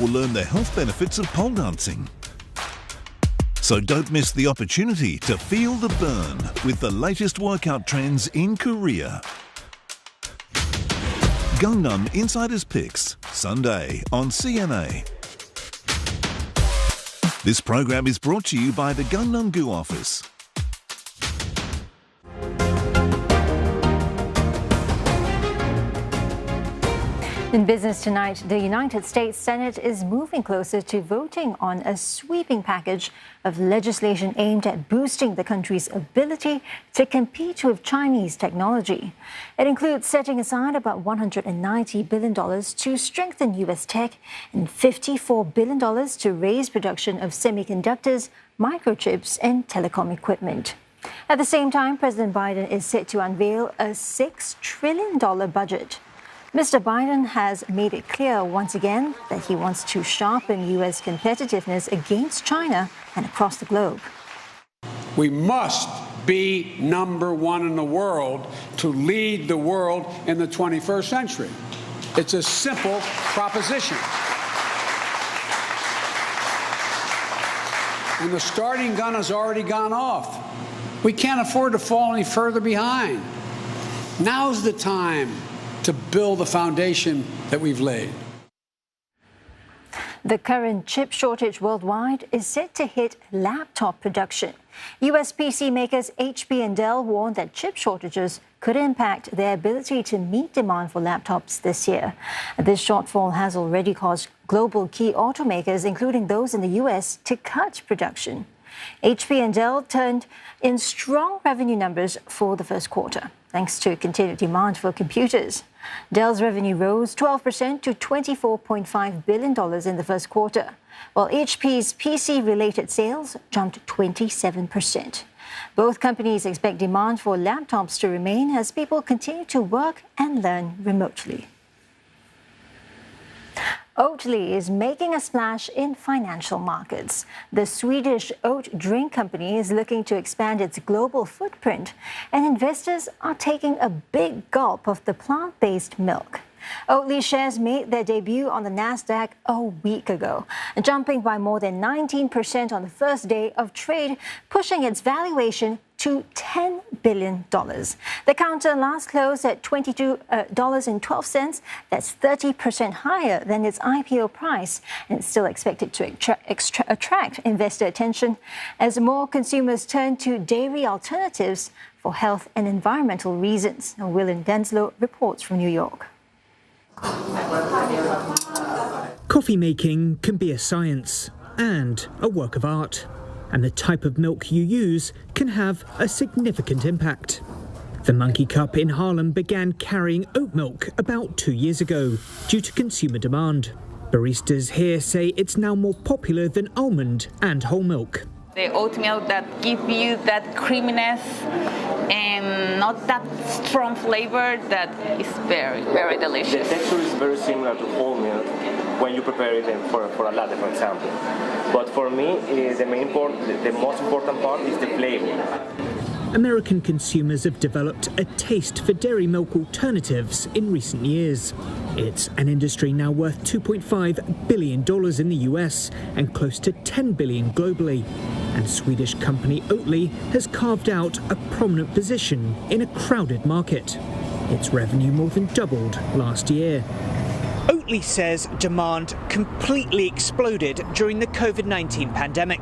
will learn the health benefits of pole dancing. So don't miss the opportunity to feel the burn with the latest workout trends in Korea. Gangnam Insiders Picks, Sunday on CNA. This program is brought to you by the Gangnam-gu office. In business tonight, the United States Senate is moving closer to voting on a sweeping package of legislation aimed at boosting the country's ability to compete with Chinese technology. It includes setting aside about $190 billion to strengthen U.S. tech and $54 billion to raise production of semiconductors, microchips, and telecom equipment. At the same time, President Biden is set to unveil a $6 trillion budget. Mr. Biden has made it clear once again that he wants to sharpen U.S. competitiveness against China and across the globe. We must be number one in the world to lead the world in the 21st century. It's a simple proposition. And the starting gun has already gone off. We can't afford to fall any further behind. Now's the time to build the foundation that we've laid. The current chip shortage worldwide is set to hit laptop production. U.S. PC makers HP and Dell warned that chip shortages could impact their ability to meet demand for laptops this year. This shortfall has already caused global key automakers, including those in the U.S., to cut production. HP and Dell turned in strong revenue numbers for the first quarter, thanks to continued demand for computers. Dell's revenue rose 12% to $24.5 billion in the first quarter, while HP's PC-related sales jumped 27%. Both companies expect demand for laptops to remain as people continue to work and learn remotely. Oatly is making a splash in financial markets. The Swedish oat drink company is looking to expand its global footprint, and investors are taking a big gulp of the plant-based milk. Oatly shares made their debut on the Nasdaq a week ago, jumping by more than 19% on the first day of trade, pushing its valuation to $10 billion. The counter last closed at $22.12. That's 30% higher than its IPO price, and it's still expected to attract investor attention as more consumers turn to dairy alternatives for health and environmental reasons. William Denslow reports from New York. Coffee making can be a science and a work of art, and the type of milk you use can have a significant impact. The Monkey Cup in Harlem began carrying oat milk about 2 years ago due to consumer demand. Baristas here say it's now more popular than almond and whole milk. The oat milk that gives you that creaminess and not that strong flavor that is very, very delicious. The texture is very similar to whole milk when you prepare it for a latte, for example. But for me, the most important part is the flavor. American consumers have developed a taste for dairy milk alternatives in recent years. It's an industry now worth $2.5 billion in the US and close to $10 billion globally. And Swedish company Oatly has carved out a prominent position in a crowded market. Its revenue more than doubled last year. Oatly says demand completely exploded during the COVID-19 pandemic,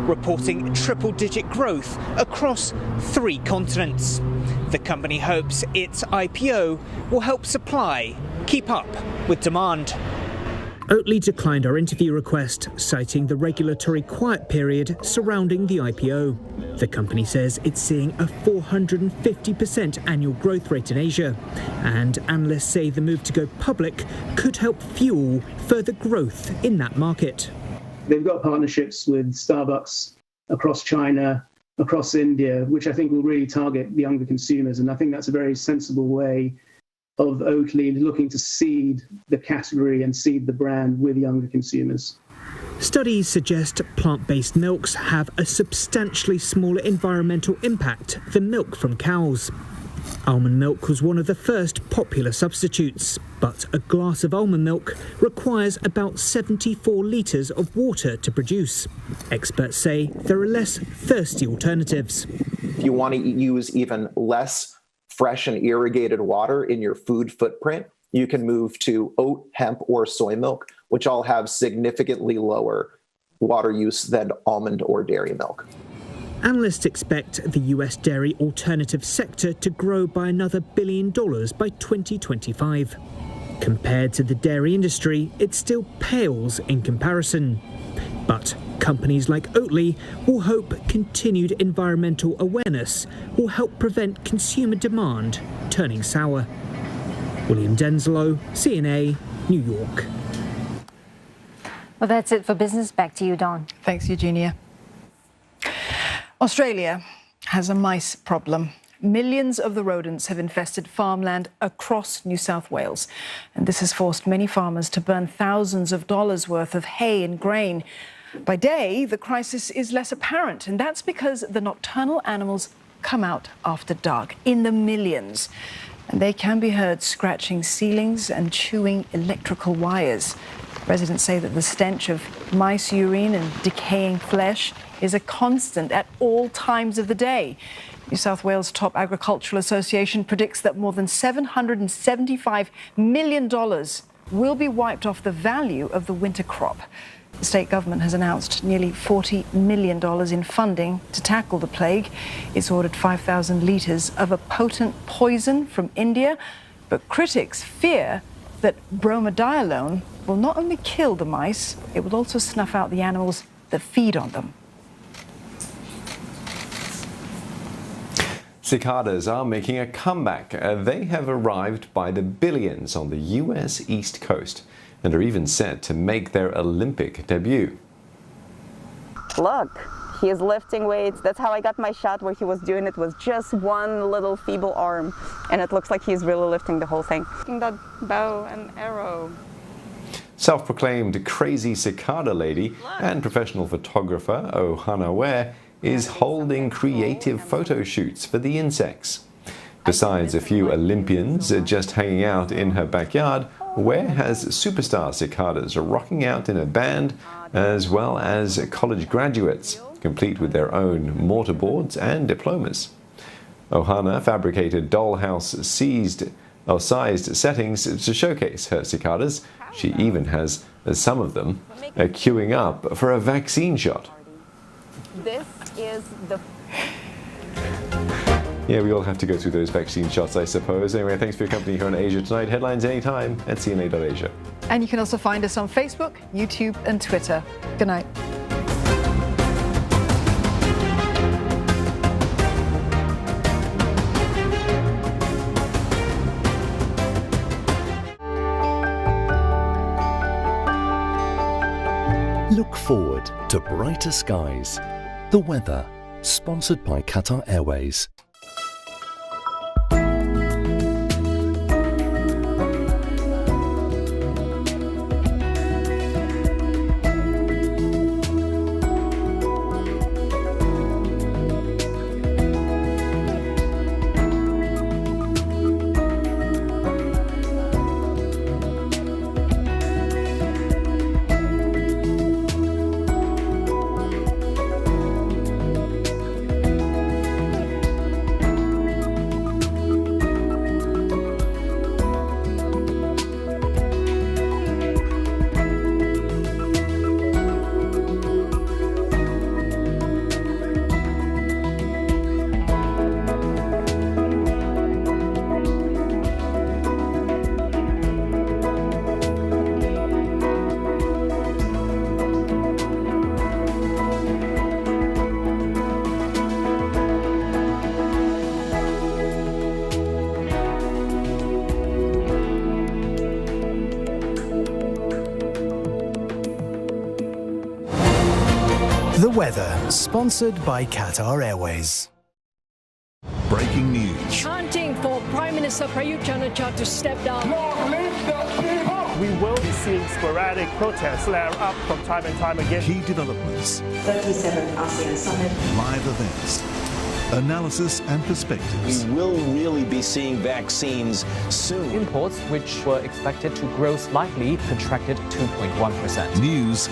reporting triple-digit growth across 3 continents. The company hopes its IPO will help supply keep up with demand. Oatly declined our interview request, citing the regulatory quiet period surrounding the IPO. The company says it's seeing a 450% annual growth rate in Asia, and analysts say the move to go public could help fuel further growth in that market. They've got partnerships with Starbucks across China, across India, which I think will really target the younger consumers, and I think that's a very sensible way of Oatly looking to seed the category and seed the brand with younger consumers. Studies suggest plant-based milks have a substantially smaller environmental impact than milk from cows. Almond milk was one of the first popular substitutes, but a glass of almond milk requires about 74 litres of water to produce. Experts say there are less thirsty alternatives. If you want to use even less fresh and irrigated water in your food footprint, you can move to oat, hemp, or soy milk, which all have significantly lower water use than almond or dairy milk. Analysts expect the US dairy alternative sector to grow by another $1 billion by 2025. Compared to the dairy industry, it still pales in comparison. But companies like Oatly will hope continued environmental awareness will help prevent consumer demand turning sour. William Denslow, CNA, New York. Well, that's it for business. Back to you, Dawn. Thanks, Eugenia. Australia has a mice problem. Millions of the rodents have infested farmland across New South Wales, and this has forced many farmers to burn thousands of dollars worth of hay and grain. By day, the crisis is less apparent, and that's because the nocturnal animals come out after dark in the millions, and they can be heard scratching ceilings and chewing electrical wires. Residents say that the stench of mice urine and decaying flesh is a constant at all times of the day. New South Wales Top Agricultural Association predicts that more than $775 million will be wiped off the value of the winter crop. The state government has announced nearly $40 million in funding to tackle the plague. It's ordered 5,000 litres of a potent poison from India, but critics fear that bromadiolone will not only kill the mice, it will also snuff out the animals that feed on them. Cicadas are making a comeback. They have arrived by the billions on the US East Coast and are even set to make their Olympic debut. Look, he is lifting weights. That's how I got my shot where he was doing it with just one little feeble arm. And it looks like he's really lifting the whole thing. That bow and arrow. Self-proclaimed crazy cicada lady and professional photographer Ohana Ware is holding creative photo shoots for the insects. Besides a few Olympians just hanging out in her backyard, Ware has superstar cicadas rocking out in a band, as well as college graduates, complete with their own mortarboards and diplomas. Ohana fabricated dollhouse-sized settings to showcase her cicadas. She even has some of them queuing up for a vaccine shot. This is the... Yeah, we all have to go through those vaccine shots, I suppose. Anyway, thanks for your company here on Asia Tonight. Headlines anytime at CNA.Asia. And you can also find us on Facebook, YouTube and Twitter. Good night. Look forward to brighter skies. The weather, sponsored by Qatar Airways. The weather, sponsored by Qatar Airways. Breaking news. Chanting for Prime Minister Prayut Chan-o-cha to step down. We will be seeing sporadic protests flare up from time and time again. Key developments. 37 ASEAN Summit. Live events. analysis and perspectives. We will really be seeing vaccines soon. Imports, which were expected to grow slightly, contracted 2.1%. News